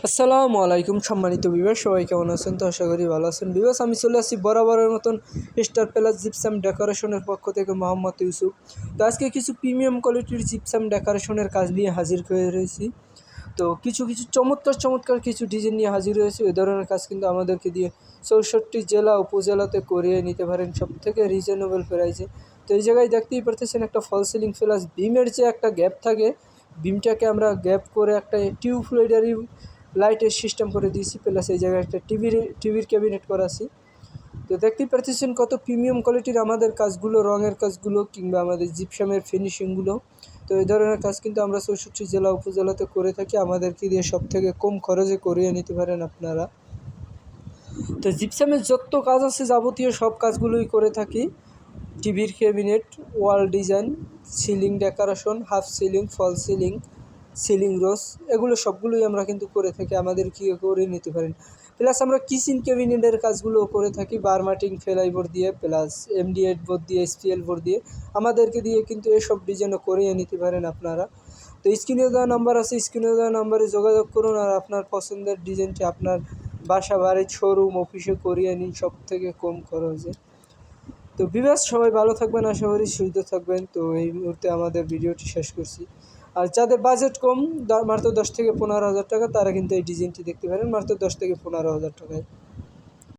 আসসালামু আলাইকুম সম্মানিত ভিউয়ার, সবাই কেমন আছেন? তো আশা করি ভালো আছেন। ভিউয়ার্স, আমি চলে আসছি বরাবরের মতন স্টার প্লাস জিপসাম ডেকোরেশনের পক্ষ থেকে মোহাম্মদ ইউসুফ। তো আজকে কিছু প্রিমিয়াম কোয়ালিটির জিপসাম ডেকোরেশনের কাজ নিয়ে হাজির হয়ে রয়েছি। তো কিছু চমৎকার কিছু ডিজাইন নিয়ে হাজির হয়েছে। এই ধরনের কাজ কিন্তু আমাদেরকে দিয়ে ৬৪ জেলা উপজেলাতে করিয়ে নিতে পারেন সবথেকে রিজনেবল প্রাইসে। তো এই জায়গায় দেখতেই পারতেছেন একটা ফল সিলিং প্লাস বিমের যে একটা গ্যাপ থাকে, বিমটাকে আমরা গ্যাপ করে একটা টিউবলাইটারি লাইটের সিস্টেম করে দিয়েছি, প্লাস এই জায়গায় একটা টিভির ক্যাবিনেট করা আছে। তো দেখতেই পারতেছেন কত প্রিমিয়াম কোয়ালিটির আমাদের কাজগুলো, রঙের কাজগুলো কিংবা আমাদের জিপসামের ফিনিশিংগুলো। তো এই ধরনের কাজ কিন্তু আমরা ৬৪ জেলা উপজেলাতে করে থাকি, আমাদেরকে দিয়ে সবথেকে কম খরচে করিয়ে নিতে পারেন আপনারা। তো জিপসামের যত কাজ আছে যাবতীয় সব কাজগুলোই করে থাকি। টিভির cabinet, wall design, ceiling decoration, half ceiling, fall ceiling, ceiling rose, এগুলো সবগুলোই আমরা কিন্তু করে থাকি, আমাদের কি করে নিতে পারেন। প্লাস আমরা কিচেন ক্যাবিনেটের কাজগুলোও করে থাকি বার্মাটিং ফেলাই বোর্ড দিয়ে, প্লাস MD8 বোর্ড দিয়ে, SPL বোর্ড দিয়ে, আমাদেরকে দিয়ে কিন্তু এসব ডিজাইনও করিয়ে নিতে পারেন আপনারা। তো স্ক্রিনে দেওয়া নাম্বার আছে, স্ক্রিনে দেওয়া নাম্বারে যোগাযোগ করুন আর আপনার পছন্দের ডিজাইনটি আপনার বাসা, বাড়ি, শোরুম, অফিসে করিয়ে নিন সবথেকে কম খরচে। তো ভিউয়ার্স, সবাই ভালো থাকবেন, আশা করি সুস্থ থাকবেন। তো এই মুহূর্তে আমাদের ভিডিওটি শেষ করছি। আর যাদের বাজেট কম, মাত্র 10 থেকে 15 হাজার টাকা, তারা কিন্তু এই ডিজাইনটি দেখতে পারেন মাত্র 10 থেকে 15 হাজার টাকায়।